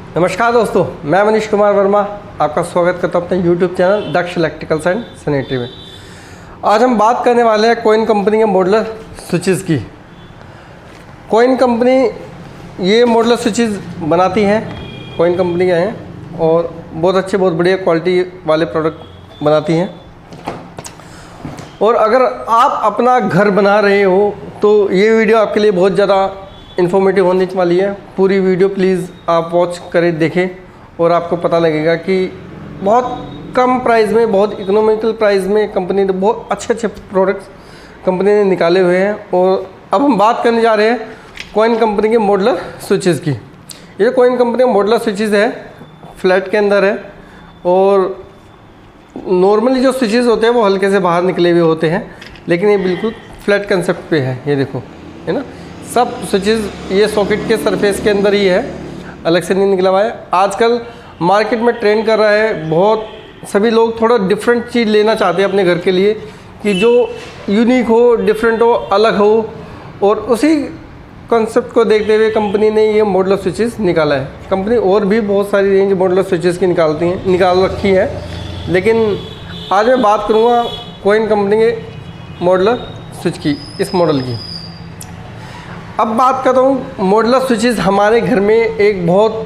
नमस्कार दोस्तों, मैं मनीष कुमार वर्मा आपका स्वागत करता हूं अपने YouTube channel Daksh electricals and sanitary में। आज हम बात करने वाले हैं कोइन कंपनी के मॉडुलर स्विचेस की। कोइन कंपनी ये मॉडुलर स्विचेस बनाती है, कोइन कंपनी के हैं और बहुत अच्छे बहुत बढ़िया क्वालिटी वाले प्रोडक्ट बनाती हैं। और अगर आप अपना घर बना रहे हो तो ये वीडियो आपके लिए बहुत ज़्यादा इन्फॉर्मेटिव होने वाली है। पूरी वीडियो प्लीज़ आप वॉच करें, देखें और आपको पता लगेगा कि बहुत कम प्राइस में, बहुत इकोनॉमिकल प्राइस में कंपनी ने बहुत अच्छे प्रोडक्ट्स कंपनी ने निकाले हुए हैं। और अब हम बात करने जा रहे हैं कोइन कंपनी के मॉडुलर स्विचेस की। ये कोइन कंपनी का मॉडुलर स्विचेस है, फ्लैट के अंदर है और नॉर्मली जो स्विचेस होते हैं वो हल्के से बाहर निकले हुए होते हैं, लेकिन ये बिल्कुल फ्लैट कंसेप्ट पे है। ये देखो, है ना, सब स्विचेस ये सॉकेट के सरफेस के अंदर ही है, अलग से नहीं निकला हुआ है। आजकल मार्केट में ट्रेंड कर रहा है, बहुत सभी लोग थोड़ा डिफरेंट चीज़ लेना चाहते हैं अपने घर के लिए कि जो यूनिक हो, डिफरेंट हो, अलग हो। और उसी कॉन्सेप्ट को देखते हुए कंपनी ने ये मॉडुलर स्विचेस निकाला है। कंपनी और भी बहुत सारी रेंज मॉडुलर स्विचेस की निकाल रखी है, लेकिन आज मैं बात करूँगा कोइन कंपनी के मॉडुलर स्विच की, इस मॉडल की। अब बात करता हूँ मॉडुलर स्विचेस हमारे घर में एक बहुत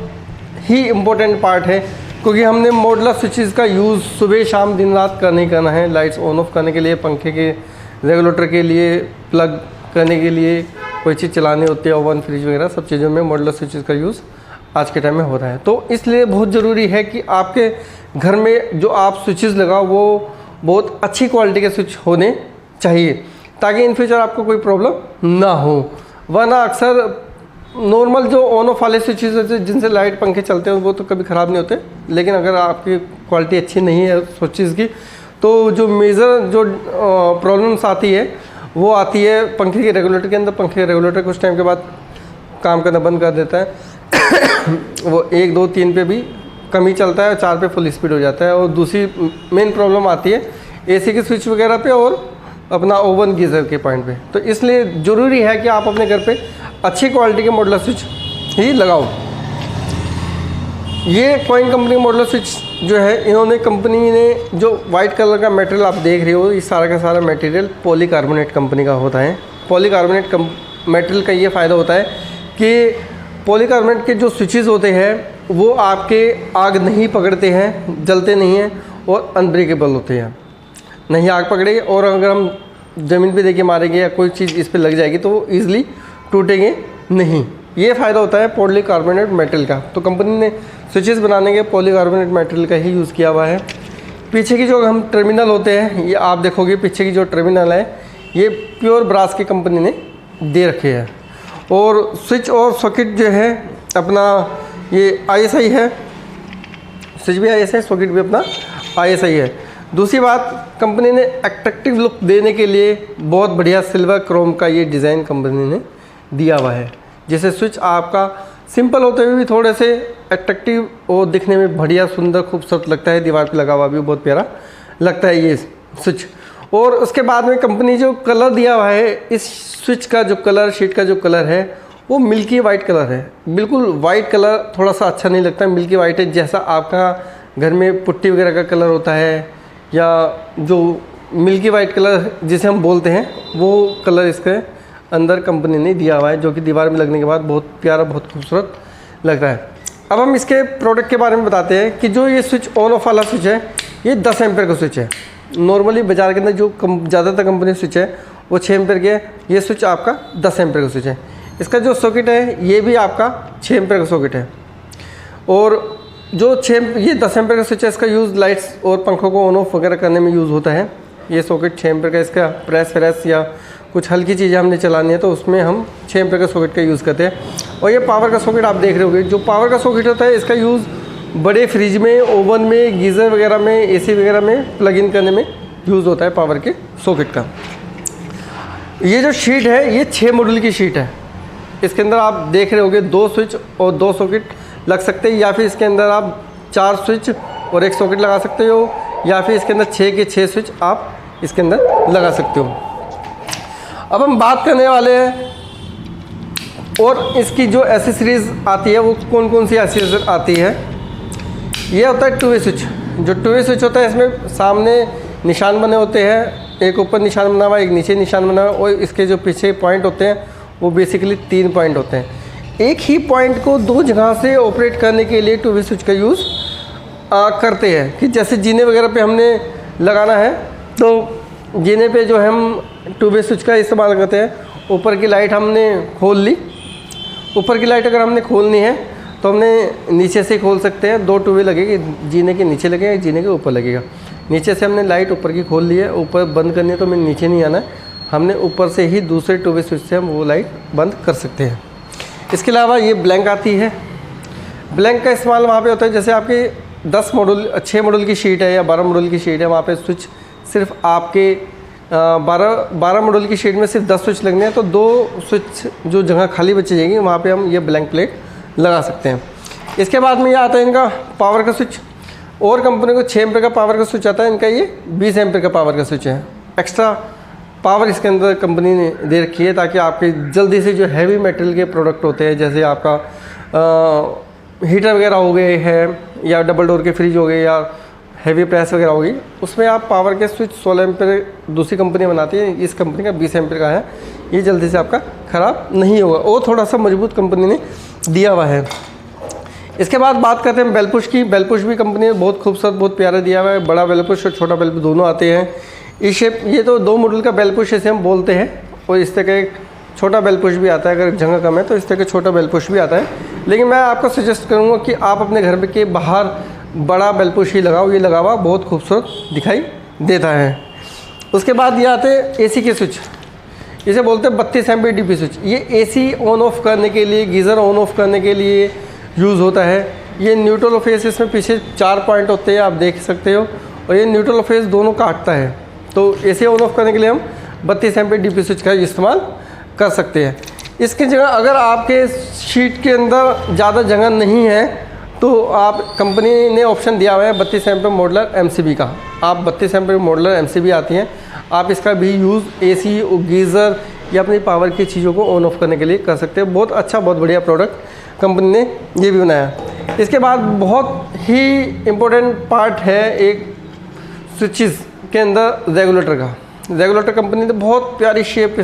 ही इम्पोर्टेंट पार्ट है, क्योंकि हमने मॉडुलर स्विचेस का यूज़ सुबह शाम दिन रात करना है। लाइट्स ऑन ऑफ करने के लिए, पंखे के रेगुलेटर के लिए, प्लग करने के लिए, कोई चीज़ चलानी होती है, ओवन फ्रिज वगैरह सब चीज़ों में मॉडुलर स्विचेस का यूज़ आज के टाइम में हो रहा है। तो इसलिए बहुत ज़रूरी है कि आपके घर में जो आप स्विचेस लगाओ वो बहुत अच्छी क्वालिटी के स्विच होने चाहिए, ताकि इन फ्यूचर आपको कोई प्रॉब्लम ना हो। वरना अक्सर नॉर्मल जो ऑन ऑफ वाले स्विचेस होते हैं जिनसे लाइट पंखे चलते हैं वो तो कभी ख़राब नहीं होते, लेकिन अगर आपकी क्वालिटी अच्छी नहीं है स्विचेस की तो जो मेजर जो प्रॉब्लम्स आती है वो आती है पंखे के रेगुलेटर के अंदर। पंखे के रेगुलेटर कुछ टाइम के बाद काम करना बंद कर देता है वो 1, 2, 3 पे भी कम ही चलता है, 4 पे फुल स्पीड हो जाता है। और दूसरी मेन प्रॉब्लम आती है AC के स्विच वगैरह पे और अपना ओवन गीज़र के पॉइंट पे। तो इसलिए ज़रूरी है कि आप अपने घर पे अच्छी क्वालिटी के मॉडुलर स्विच ही लगाओ। ये कोइन कंपनी मॉडुलर स्विच जो है, इन्होंने कंपनी ने जो वाइट कलर का मटेरियल आप देख रहे हो, ये सारा का सारा मटेरियल पॉलीकार्बोनेट कंपनी का होता है। पॉलीकार्बोनेट मटेरियल का ये फ़ायदा होता है कि पॉलीकार्बोनेट के जो स्विचेस होते हैं वो आपके आग नहीं पकड़ते हैं, जलते नहीं हैं और अनब्रेकेबल होते हैं, नहीं आग पकड़ेगी। और अगर हम ज़मीन पे देके मारेंगे या कोई चीज़ इस पे लग जाएगी तो वो ईज़िली टूटेंगे नहीं। ये फ़ायदा होता है पॉलीकार्बोनेट मटेरियल का। तो कंपनी ने स्विचेस बनाने के पॉलीकार्बोनेट मटेरियल का ही यूज़ किया हुआ है। पीछे की जो हम टर्मिनल होते हैं, ये आप देखोगे पीछे की जो टर्मिनल है ये प्योर ब्रास की कंपनी ने दे रखे हैं। और स्विच और सॉकेट जो है अपना ये ISI है, स्विच भी ISI, सॉकेट भी अपना ISI है। दूसरी बात, कंपनी ने अट्रैक्टिव लुक देने के लिए बहुत बढ़िया सिल्वर क्रोम का ये डिज़ाइन कंपनी ने दिया हुआ है, जिससे स्विच आपका सिंपल होते हुए भी थोड़े से अट्रैक्टिव और दिखने में बढ़िया सुंदर खूबसूरत लगता है। दीवार पे लगा हुआ भी बहुत प्यारा लगता है ये स्विच। और उसके बाद में कंपनी जो कलर दिया हुआ है, इस स्विच का जो कलर, शीट का जो कलर है वो मिल्की वाइट कलर है। बिल्कुल वाइट कलर थोड़ा सा अच्छा नहीं लगता, मिल्की वाइट है। जैसा आपका घर में पुट्टी वगैरह का कलर होता है या जो मिल्की वाइट कलर जिसे हम बोलते हैं, वो कलर इसके अंदर कंपनी ने दिया हुआ है, जो कि दीवार में लगने के बाद बहुत प्यारा, बहुत खूबसूरत लगता है। अब हम इसके प्रोडक्ट के बारे में बताते हैं कि जो ये स्विच ऑन ऑफ वाला स्विच है ये 10 एम्पेयर का स्विच है। नॉर्मली बाज़ार के अंदर जो ज़्यादातर कंपनी स्विच है वो 6 एम्पेयर के है। ये स्विच आपका 10 एम्पेयर का स्विच है। इसका जो सॉकेट है ये भी आपका 6 एम्पेयर का सॉकेट है। और जो ये 10 एम्पेयर का स्विच है, इसका यूज़ लाइट्स और पंखों को ऑन ऑफ वगैरह करने में यूज़ होता है। ये सॉकेट 6 एम्पेयर का, इसका प्रेस या कुछ हल्की चीज़ें हमने चलानी है तो उसमें हम 6 एम्पेयर का सॉकेट का यूज़ करते हैं। और ये पावर का सॉकेट आप देख रहे होंगे, जो पावर का सॉकेट होता है इसका यूज़ बड़े फ्रिज में, ओवन में, गीज़र वगैरह में, AC वगैरह में प्लग इन करने में यूज़ होता है पावर के सॉकेट का। ये जो शीट है ये 6 मॉडल की शीट है। इसके अंदर आप देख रहे होंगे 2 स्विच और 2 सॉकेट लग सकते हैं, या फिर इसके अंदर आप 4 स्विच और 1 सॉकेट लगा सकते हो, या फिर इसके अंदर 6 के 6 स्विच आप इसके अंदर लगा सकते हो। अब हम बात करने वाले हैं और इसकी जो एसेसरीज आती है वो कौन कौन सी एसेसरीज आती है, ये होता है 2-वे स्विच। जो 2-वे स्विच होता है इसमें सामने निशान बने होते हैं, एक ऊपर निशान बना हुआ है, एक नीचे निशान बना हुआ है, और इसके जो पीछे पॉइंट होते हैं वो बेसिकली 3 पॉइंट होते हैं। एक ही पॉइंट को 2 जगह से ऑपरेट करने के लिए 2-वे स्विच का यूज़ करते हैं। कि जैसे जीने वगैरह पे हमने लगाना है तो जीने पे जो हम 2-वे स्विच का इस्तेमाल करते हैं। ऊपर की लाइट हमने खोल ली, ऊपर की लाइट अगर हमने खोलनी है तो हमने नीचे से खोल सकते हैं। 2 2-वे लगेगी, जीने के नीचे लगेगा, जीने के ऊपर लगेगा। नीचे से हमने लाइट ऊपर की खोल ली है, ऊपर बंद करनी है तो हमें नीचे नहीं आना है, हमने ऊपर से ही दूसरे 2-वे स्विच से हम वो लाइट बंद कर सकते हैं। इसके अलावा ये ब्लैंक आती है। ब्लैंक का इस्तेमाल वहाँ पे होता है जैसे आपके 6 मॉडल की शीट है या 12 मॉडल की शीट है, वहाँ पे स्विच सिर्फ आपके 12 मॉडल की शीट में सिर्फ 10 स्विच लगने हैं, तो 2 स्विच जो जगह खाली बची जाएगी वहाँ पे हम ये ब्लैंक प्लेट लगा सकते हैं। इसके बाद में ये आता है इनका पावर का स्विच। और कंपनी को 6 एम्पीयर का पावर का स्विच आता है, इनका ये 20 एम्पीयर का पावर का स्विच है। एक्स्ट्रा पावर इसके अंदर कंपनी ने दे रखी है ताकि आपके जल्दी से जो हैवी मेटेरियल के प्रोडक्ट होते हैं, जैसे आपका हीटर वगैरह हो गए हैं या डबल डोर के फ्रिज हो गए या हैवी प्रेस वगैरह होगी, उसमें आप पावर के स्विच 16 एम्पीयर दूसरी कंपनी बनाती है, इस कंपनी का 20 एम्पीयर का है। ये जल्दी से आपका ख़राब नहीं होगा और थोड़ा सा मजबूत कंपनी ने दिया हुआ है। इसके बाद बात करते हैं बेलपुश की। बेलपुश भी कंपनी ने बहुत खूबसूरत, बहुत प्यारा दिया हुआ है। बड़ा बेलपुश और छोटा बेलपुश दोनों आते हैं इस शेप। ये तो 2 मॉडल का बेलपुश इसे हम बोलते हैं, और इस तरह का एक छोटा बेलपुश भी आता है। अगर जगह कम है तो इस तरह का छोटा बेलपुश भी आता है, लेकिन मैं आपको सजेस्ट करूँगा कि आप अपने घर में के बाहर बड़ा बेलपुश ही लगाओ, ये लगा हुआ बहुत खूबसूरत दिखाई देता है। उसके बाद ये आते हैं एसी के स्विच, इसे बोलते हैं 32 एम्पीयर डीपी स्विच। ये एसी ऑन ऑफ करने के लिए, गीज़र ऑन ऑफ करने के लिए यूज़ होता है। ये न्यूट्रल और फेस, इसमें पीछे 4 पॉइंट होते हैं, आप देख सकते हो, और ये न्यूट्रल और फेस दोनों काटता है। तो एसी ऑन ऑफ करने के लिए हम 32 एम्पीयर डीपी स्विच का इस्तेमाल कर सकते हैं। इसकी जगह अगर आपके शीट के अंदर ज़्यादा जगह नहीं है तो आप, कंपनी ने ऑप्शन दिया हुआ है 32 एम्पीयर मॉडलर एमसीबी का। आप 32 एम्पीयर मॉडलर एमसीबी आती हैं, आप इसका भी यूज़ एसी, गीज़र या अपनी पावर की चीज़ों को ऑन ऑफ करने के लिए कर सकते हैं। बहुत अच्छा, बहुत बढ़िया प्रोडक्ट कंपनी ने ये भी बनाया। इसके बाद बहुत ही इम्पोर्टेंट पार्ट है एक स्विचेस के अंदर रेगुलेटर का। रेगुलेटर कंपनी ने बहुत प्यारी शेप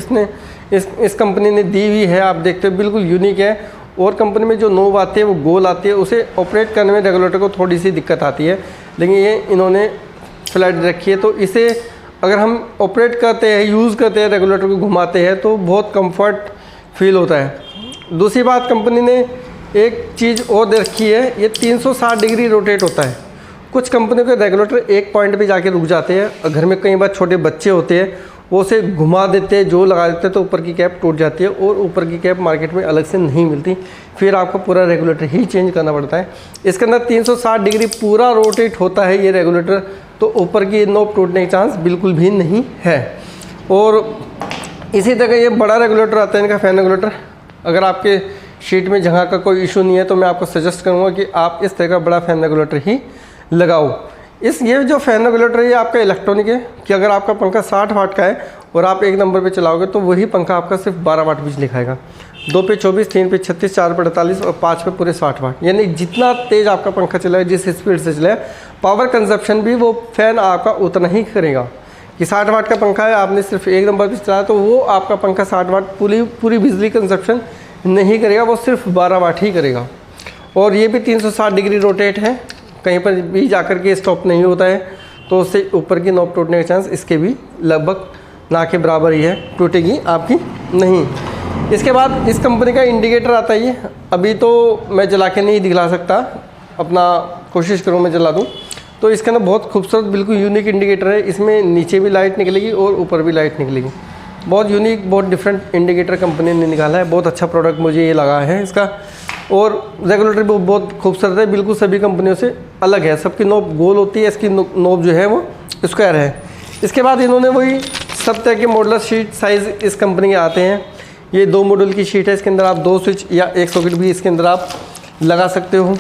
इस कंपनी ने दी हुई है, आप देखते हो बिल्कुल यूनिक है। और कंपनी में जो नोब आती है वो गोल आती है, उसे ऑपरेट करने में रेगुलेटर को थोड़ी सी दिक्कत आती है, लेकिन ये इन्होंने फ्लैट रखी है, तो इसे अगर हम ऑपरेट करते हैं, यूज़ करते हैं, रेगुलेटर को घुमाते हैं तो बहुत कंफर्ट फील होता है। दूसरी बात, कंपनी ने एक चीज़ और दे रखी है, ये 360 डिग्री रोटेट होता है। कुछ कंपनी के रेगुलेटर एक पॉइंट पे जाके रुक जाते हैं, और घर में कई बार छोटे बच्चे होते हैं, वो उसे घुमा देते हैं, जो लगा देते हैं, तो ऊपर की कैप टूट जाती है, और ऊपर की कैप मार्केट में अलग से नहीं मिलती, फिर आपको पूरा रेगुलेटर ही चेंज करना पड़ता है। इसके अंदर 360 डिग्री पूरा रोटेट होता है ये रेगुलेटर, तो ऊपर की नोब टूटने के चांस बिल्कुल भी नहीं है। और इसी तरह ये बड़ा रेगुलेटर आता है इनका, फैन रेगुलेटर। अगर आपके शीट में जगह का कोई इशू नहीं है तो मैं आपको सजेस्ट करूँगा कि आप इस तरह का बड़ा फैन रेगुलेटर ही लगाओ। ये जो फैन रेगुलेटर है ये आपका इलेक्ट्रॉनिक है, कि अगर आपका पंखा 60 वाट का है और आप 1 नंबर पे चलाओगे तो वही पंखा आपका सिर्फ 12 वाट बिजली खाएगा। 2 पे 24, 3 पे 36, 4 पे 48 और 5 पे पूरे 60 वाट। यानी जितना तेज़ आपका पंखा चलाए, जिस स्पीड से चलाए, पावर कंजप्शन भी वो फैन आपका उतना ही करेगा। कि 60 वाट का पंखा है, आपने सिर्फ 1 नंबर पर चलाया तो वो आपका पंखा 60 वाट पूरी बिजली कंजप्शन नहीं करेगा, वो सिर्फ 12 वाट ही करेगा। और ये भी 360 डिग्री रोटेट है, कहीं पर भी जाकर के स्टॉप नहीं होता है, तो उससे ऊपर की नोब टूटने के चांस इसके भी लगभग ना के बराबर ही है, टूटेगी आपकी नहीं। इसके बाद इस कंपनी का इंडिकेटर आता है, ये अभी तो मैं जला के नहीं दिखला सकता, अपना कोशिश करूँ मैं जला दूँ। तो इसके अंदर बहुत खूबसूरत, बिल्कुल यूनिक इंडिकेटर है। इसमें नीचे भी लाइट निकलेगी और ऊपर भी लाइट निकलेगी। बहुत यूनिक, बहुत डिफरेंट इंडिकेटर कंपनी ने निकाला है। बहुत अच्छा प्रोडक्ट मुझे ये लगा है इसका। और रेगुलेटर भी बहुत खूबसूरत है, बिल्कुल सभी कंपनियों से अलग है। सबकी नोब गोल होती है, इसकी नोब जो है वो स्क्वायर है। इसके बाद इन्होंने वही सब तरह के मॉडलर शीट साइज़ इस कंपनी के आते हैं। ये 2 मॉडल की शीट है, इसके अंदर आप 2 स्विच या 1 सॉकेट भी इसके अंदर आप लगा सकते हो।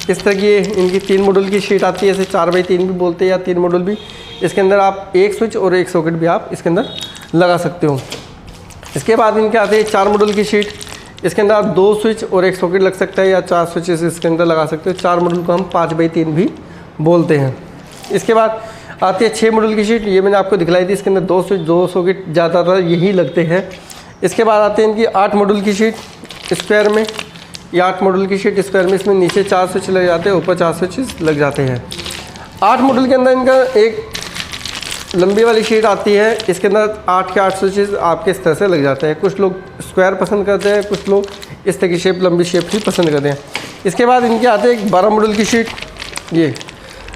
इस तरह की इनकी 3 मॉडल की शीट आती है, इसे 4x3 भी बोलते हैं या 3 मॉडल भी। इसके अंदर आप 1 स्विच और 1 सॉकेट भी आप इसके अंदर लगा सकते हो। इसके बाद इनके आते हैं 4 मॉडल की शीट। इसके अंदर आप 2 स्विच और एक सॉकेट लग सकता है या 4 स्विचेस इसके अंदर लगा सकते हो। 4 मॉड्यूल को हम 5x3 भी बोलते हैं। इसके बाद आती है 6 मॉड्यूल की शीट, ये मैंने आपको दिखलाई थी। इसके अंदर 2 स्विच 2 सॉकेट ज़्यादातर यही लगते हैं। इसके बाद आते हैं इनकी 8 मॉड्यूल की शीट स्क्वायर में, ये 8 मॉड्यूल की शीट स्क्वायर में, इसमें नीचे 4 स्विच लग जाते हैं, ऊपर 4 स्विच लग जाते हैं। 8 मॉड्यूल के अंदर इनका एक लंबी वाली शीट आती है, इसके अंदर 8 के 8 स्विचेस आपके इस तरह से लग जाते हैं। कुछ लोग स्क्वायर पसंद करते हैं, कुछ लोग इस तरह की शेप, लंबी शेप ही पसंद करते हैं। इसके बाद इनके आते हैं 12 मॉड्यूल की शीट। ये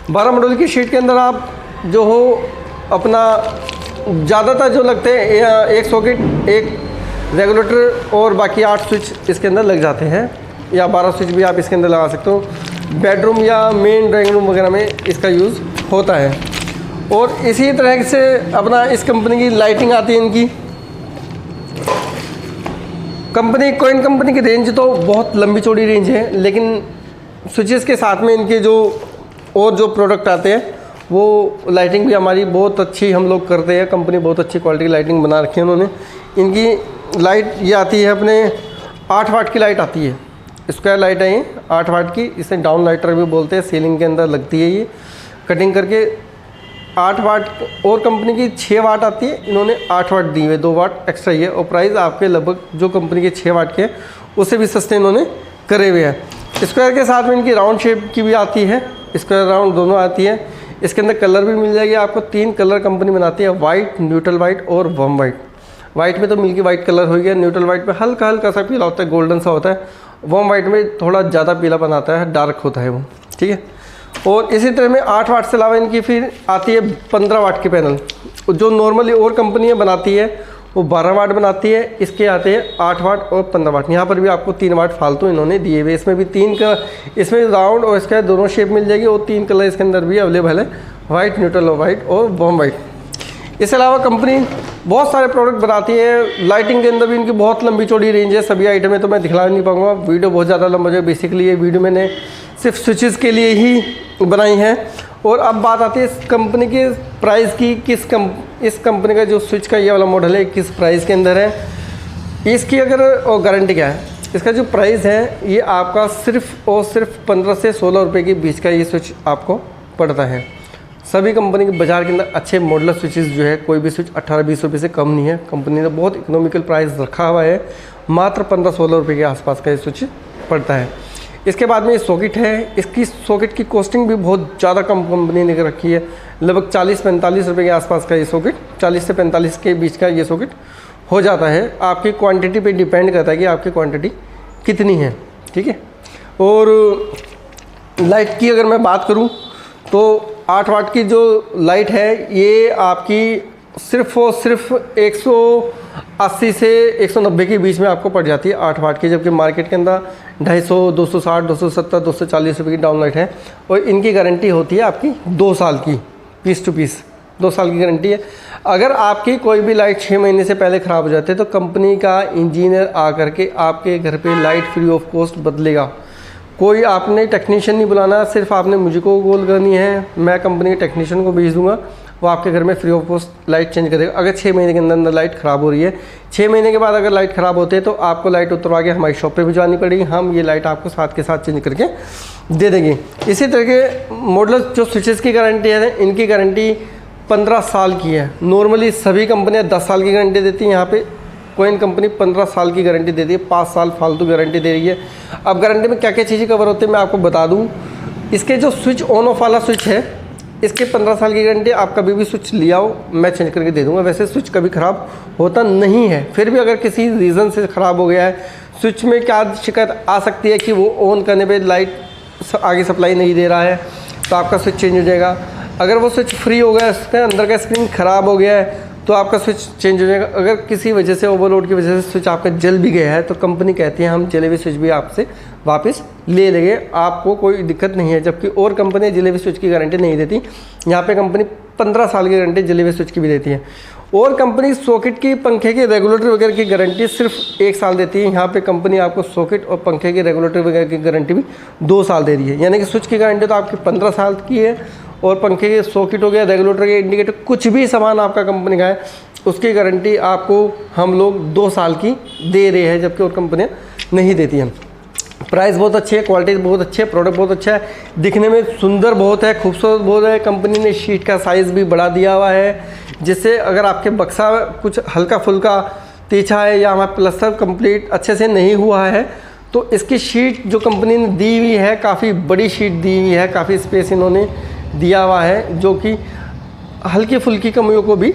12 मॉड्यूल की शीट के अंदर आप जो हो अपना ज़्यादातर जो लगते हैं एक सॉकेट, एक रेगुलेटर और बाकी 8 स्विच इसके अंदर लग जाते हैं, या 12 स्विच भी आप इसके अंदर लगा सकते हो। बेडरूम या मेन ड्राइंग रूम वगैरह में इसका यूज़ होता है। और इसी तरह से अपना इस कंपनी की लाइटिंग आती है। इनकी कंपनी कोइन कंपनी की रेंज तो बहुत लंबी चौड़ी रेंज है, लेकिन स्विचेस के साथ में इनके जो और जो प्रोडक्ट आते हैं वो लाइटिंग भी हमारी बहुत अच्छी हम लोग करते हैं। कंपनी बहुत अच्छी क्वालिटी की लाइटिंग बना रखी है उन्होंने। इनकी लाइट ये आती है अपने 8 वाट की लाइट आती है, स्क्वायर लाइट है ये 8 वाट की, इसे डाउन लाइटर भी बोलते हैं। सीलिंग के अंदर लगती है ये कटिंग करके 8 वाट, और कंपनी की 6 वाट आती है, इन्होंने 8 वाट दी हुई, 2 वाट एक्स्ट्रा ही है। और प्राइस आपके लगभग जो कंपनी के 6 वाट के हैं उससे भी सस्ते इन्होंने करे हुए हैं। स्क्वायर के साथ में इनकी राउंड शेप की भी आती है, स्क्वायर राउंड दोनों आती है। इसके अंदर कलर भी मिल जाएगी आपको। 3 कलर कंपनी बनाती है, वाइट, न्यूट्रल वाइट और वार्म वाइट। वाइट में तो मिल्की वाइट कलर हो गया, न्यूट्रल वाइट में हल्का हल्का सा पीला होता है, गोल्डन सा होता है। वार्म वाइट में थोड़ा ज़्यादा पीलापन आता है, डार्क होता है वो, ठीक है। और इसी तरह में 8 वाट से अलावा इनकी फिर आती है 15 वाट की पैनल, जो नॉर्मली और कंपनियाँ बनाती है वो 12 वाट बनाती है। इसके आते हैं 8 वाट और 15 वाट। यहाँ पर भी आपको 3 वाट फालतू इन्होंने दिए हुए। इसमें भी 3 का, इसमें राउंड और इसका दोनों शेप मिल जाएगी, और 3 कलर इसके अंदर भी अवेलेबल है, वाइट, न्यूट्रल वाइट और वार्म वाइट। इसके अलावा कंपनी बहुत सारे प्रोडक्ट बनाती है। लाइटिंग के अंदर भी इनकी बहुत लंबी चौड़ी रेंज है। सभी आइटमें तो मैं दिखला नहीं पाऊँगा, वीडियो बहुत ज़्यादा लंबा है। बेसिकली ये वीडियो मैंने सिर्फ स्विचेस के लिए ही बनाई है। और अब बात आती है इस कंपनी के प्राइस की। इस कंपनी का जो स्विच का ये वाला मॉडल है किस प्राइस के अंदर है, इसकी अगर और गारंटी क्या है, इसका जो प्राइस है ये आपका सिर्फ और सिर्फ 15 से 16 रुपये के बीच का ये स्विच आपको पड़ता है। सभी कंपनी के बाज़ार के अंदर अच्छे मॉडलर स्विचेस जो है, कोई भी स्विच 18-20 रुपये से कम नहीं है। कंपनी ने बहुत इकोनॉमिकल प्राइस रखा हुआ है, मात्र 15-16 रुपये के आसपास का ये स्विच पड़ता है। इसके बाद में ये सॉकेट है, इसकी सॉकेट की कॉस्टिंग भी बहुत ज़्यादा कम कंपनी ने रखी है, लगभग 40-45 रुपये के आसपास का ये सॉकेट, 40 से 45 के बीच का ये सॉकेट हो जाता है। आपकी क्वांटिटी पे डिपेंड करता है कि आपकी क्वांटिटी कितनी है, ठीक है। और लाइट की अगर मैं बात करूं तो 8 वाट की जो लाइट है ये आपकी सिर्फ और सिर्फ 180 से 190 के बीच में आपको पड़ जाती है 8 वाट की, जबकि मार्केट के अंदर 250, 260, 270, 240 रुपये की डाउन लाइट है। और इनकी गारंटी होती है आपकी 2 साल की, पीस टू पीस 2 साल की गारंटी है। अगर आपकी कोई भी लाइट 6 महीने से पहले ख़राब हो जाती है तो कंपनी का इंजीनियर आकर के आपके घर पे लाइट फ्री ऑफ कॉस्ट बदलेगा। कोई आपने टेक्नीशियन नहीं बुलाना, सिर्फ आपने मुझे को कॉल करनी है, मैं कंपनी के टेक्नीशियन को भेज दूंगा, वो आपके घर में free of cost light change करेगा। अगर 6 महीने के अंदर अंदर लाइट ख़राब हो रही है, 6 महीने के बाद अगर लाइट ख़राब होती है तो आपको लाइट उतरवा के हमारी शॉप पे भिजवानी पड़ेगी, हम ये लाइट आपको साथ के साथ चेंज करके दे देंगे। इसी तरह के मॉडल जो स्विचेस की गारंटी है, इनकी गारंटी 15 साल की है। नॉर्मली सभी कंपनियाँ 10 साल की गारंटी देती हैं, यहाँ पे कोइन कंपनी 15 साल की गारंटी दे दी है, 5 साल फालतू गारंटी दे रही है। अब गारंटी में क्या क्या चीज़ें कवर होती है मैं आपको बता दूं। इसके जो स्विच ऑन ऑफ वाला स्विच है, इसके 15 साल की गारंटी, आप कभी भी स्विच ले आओ मैं चेंज करके दे दूंगा। वैसे स्विच कभी ख़राब होता नहीं है, फिर भी अगर किसी रीज़न से ख़राब हो गया है, स्विच में क्या शिकायत आ सकती है कि वो ऑन करने पर लाइट आगे सप्लाई नहीं दे रहा है, तो आपका स्विच चेंज हो जाएगा। अगर वो स्विच फ्री हो गया, उसके अंदर का स्क्रीन ख़राब हो गया है, तो आपका स्विच चेंज हो जाएगा। अगर किसी वजह से, ओवरलोड की वजह से स्विच आपका जल भी गया है, तो कंपनी कहती है हम जले हुए स्विच भी आपसे वापस ले लेंगे, आपको कोई दिक्कत नहीं है। जबकि और कंपनी जले हुए स्विच की गारंटी नहीं देती, यहाँ पे कंपनी 15 साल की गारंटी जले हुए स्विच की भी देती है। और कंपनी सॉकेट की, पंखे के रेगुलेटर वगैरह की गारंटी सिर्फ 1 साल देती है। यहाँ पे कंपनी आपको सॉकेट और पंखे के रेगुलेटर वगैरह की गारंटी भी 2 साल दे रही है। यानी कि स्विच की गारंटी तो आपकी 15 साल की है, और पंखे के सॉकेट हो गया, रेगुलेटर के, इंडिकेटर, कुछ भी सामान आपका कंपनी का है उसकी गारंटी आपको हम लोग 2 साल की दे रहे हैं, जबकि और कंपनियाँ नहीं देती हैं। प्राइस बहुत अच्छी है, क्वालिटी बहुत अच्छी है, प्रोडक्ट बहुत अच्छा है, दिखने में सुंदर बहुत है, खूबसूरत बहुत है। कंपनी ने शीट का साइज़ भी बड़ा दिया हुआ है, जिससे अगर आपके बक्सा कुछ हल्का फुल्का तीछा है या हमारा प्लस्तर कंप्लीट अच्छे से नहीं हुआ है, तो इसकी शीट जो कंपनी ने दी हुई है काफ़ी बड़ी शीट दी हुई है, काफ़ी स्पेस इन्होंने दिया हुआ है, जो कि हल्की फुल्की कमियों को भी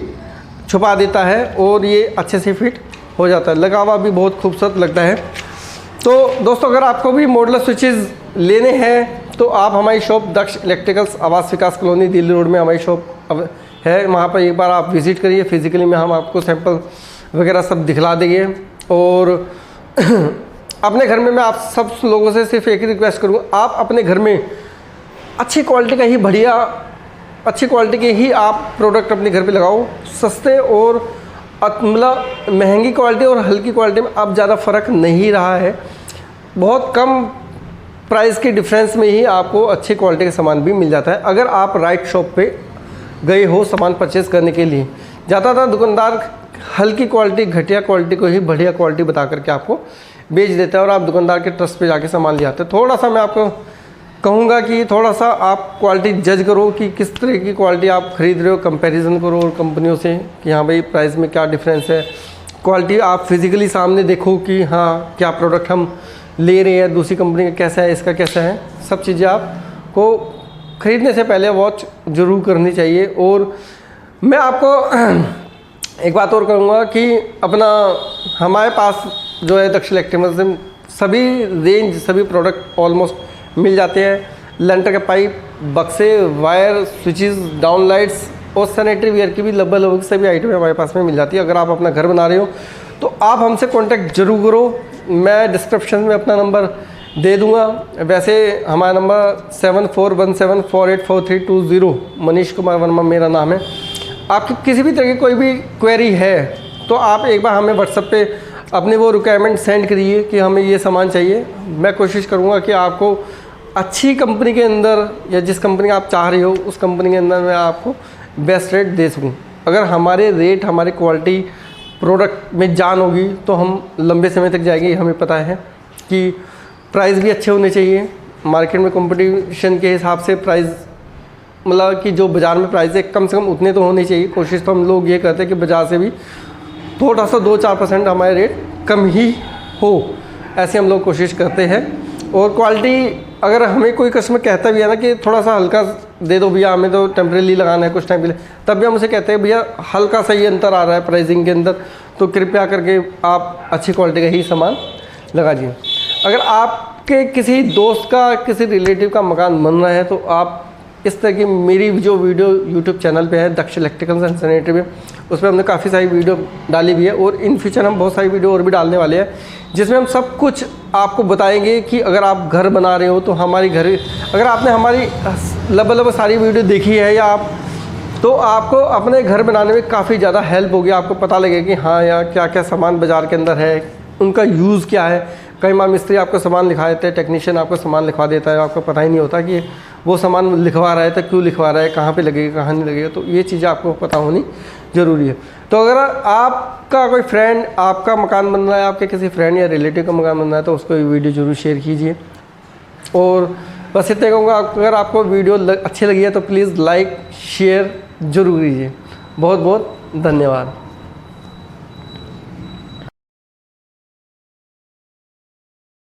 छुपा देता है और ये अच्छे से फिट हो जाता है। लगा हुआ भी बहुत खूबसूरत लगता है। तो दोस्तों, अगर आपको भी मॉडलर स्विचेज़ लेने हैं तो आप हमारी शॉप दक्ष इलेक्ट्रिकल्स आवास विकास कॉलोनी दिल्ली रोड में हमारी शॉप है, वहाँ पर एक बार आप विज़िट करिए। फिज़िकली में हम आपको सैंपल वगैरह सब दिखला देंगे। और अपने घर में मैं आप सब लोगों से सिर्फ एक ही रिक्वेस्ट करूँगा, आप अपने घर में अच्छी क्वालिटी का ही अच्छी क्वालिटी के ही आप प्रोडक्ट अपने घर पे लगाओ। सस्ते और मतलब महंगी क्वालिटी और हल्की क्वालिटी में अब ज़्यादा फ़र्क नहीं रहा है। बहुत कम प्राइस के डिफरेंस में ही आपको अच्छी क्वालिटी का सामान भी मिल जाता है, अगर आप राइट शॉप पे गए हो सामान परचेस करने के लिए। ज़्यादातर दुकानदार हल्की क्वालिटी, घटिया क्वालिटी को ही बढ़िया क्वालिटी बता करके आपको बेच देता है और आप दुकानदार के ट्रस्ट पे जाके सामान ले आते हैं। थोड़ा सा मैं आपको कहूँगा कि थोड़ा सा आप क्वालिटी जज करो कि किस तरह की क्वालिटी आप ख़रीद रहे हो, कंपैरिजन करो और कंपनियों से कि हाँ भाई प्राइस में क्या डिफरेंस है। क्वालिटी आप फिज़िकली सामने देखो कि हाँ क्या प्रोडक्ट हम ले रहे हैं, दूसरी कंपनी का कैसा है, इसका कैसा है। सब चीज़ें आपको ख़रीदने से पहले वॉच ज़रूर करनी चाहिए। और मैं आपको एक बात और कहूँगा कि अपना हमारे पास जो है दक्ष इलेक्ट्रिकल्स में सभी रेंज, सभी प्रोडक्ट ऑलमोस्ट मिल जाते हैं। लेंटर के पाइप, बक्से, वायर, स्विचेस, डाउन लाइट्स और सैनिटरी वेयर की भी लगभग सभी आइटम हमारे पास में मिल जाती है। अगर आप अपना घर बना रहे हो तो आप हमसे कांटेक्ट जरूर करो। मैं डिस्क्रिप्शन में अपना नंबर दे दूंगा। वैसे हमारा नंबर 7417484320, मनीष कुमार वर्मा मेरा नाम है। आपकी किसी भी तरह की कोई भी क्वेरी है तो आप एक बार हमें व्हाट्सएप पे अपने वो रिक्वायरमेंट सेंड करिए कि हमें ये सामान चाहिए। मैं कोशिश करूँगा कि आपको अच्छी कंपनी के अंदर या जिस कंपनी आप चाह रहे हो उस कंपनी के अंदर मैं आपको बेस्ट रेट दे सकूँ। अगर हमारे रेट, हमारी क्वालिटी, प्रोडक्ट में जान होगी तो हम लंबे समय तक जाएंगे। हमें पता है कि प्राइस भी अच्छे होने चाहिए। मार्केट में कंपटीशन के हिसाब से प्राइस, मतलब कि जो बाज़ार में प्राइस है कम से कम उतने तो होने चाहिए। कोशिश तो हम लोग ये करते हैं कि बाज़ार से भी थोड़ा सा 2-4% हमारे रेट कम ही हो, ऐसे हम लोग कोशिश करते हैं। और क्वालिटी अगर हमें कोई कस्टमर कहता भी है ना कि थोड़ा सा हल्का दे दो भैया, हमें तो टेम्परेरी लगाना है कुछ टाइम के लिए, तब भी हम उसे कहते हैं भैया हल्का सा ही अंतर आ रहा है प्राइसिंग के अंदर, तो कृपया करके आप अच्छी क्वालिटी का ही सामान लगा दीजिए। अगर आपके किसी दोस्त का, किसी रिलेटिव का मकान बन रहा है तो आप इस तरह की मेरी जो वीडियो यूट्यूब चैनल पे है दक्ष इलेक्ट्रिकल्स एंड सैनिटरी में, उस पर हमने काफ़ी सारी वीडियो डाली भी है और इन फ्यूचर हम बहुत सारी वीडियो और भी डालने वाले हैं, जिसमें हम सब कुछ आपको बताएंगे कि अगर आप घर बना रहे हो तो हमारी घर, अगर आपने हमारी लगभग सारी वीडियो देखी है या आप, तो आपको अपने घर बनाने में काफ़ी ज़्यादा हेल्प होगी। आपको पता लगेगा कि हाँ यार क्या क्या सामान बाज़ार के अंदर है, उनका यूज़ क्या है। कई बार मिस्त्री आपको सामान लिखा देते हैं, टेक्नीशियन आपको सामान लिखवा देता है, आपको पता ही नहीं होता कि वो सामान लिखवा रहा है तो क्यों लिखवा रहा है, कहाँ पे लगेगा, कहाँ नहीं लगेगा। तो ये चीज़ें आपको पता होनी ज़रूरी है। तो अगर आपका कोई फ्रेंड, आपका मकान बन रहा है, आपके किसी फ्रेंड या रिलेटिव का मकान बन रहा है तो उसको ये वीडियो ज़रूर शेयर कीजिए। और बस इतना कहूँगा, अगर आपको वीडियो अच्छी लगी है तो प्लीज़ लाइक शेयर ज़रूर कीजिए। बहुत बहुत धन्यवाद।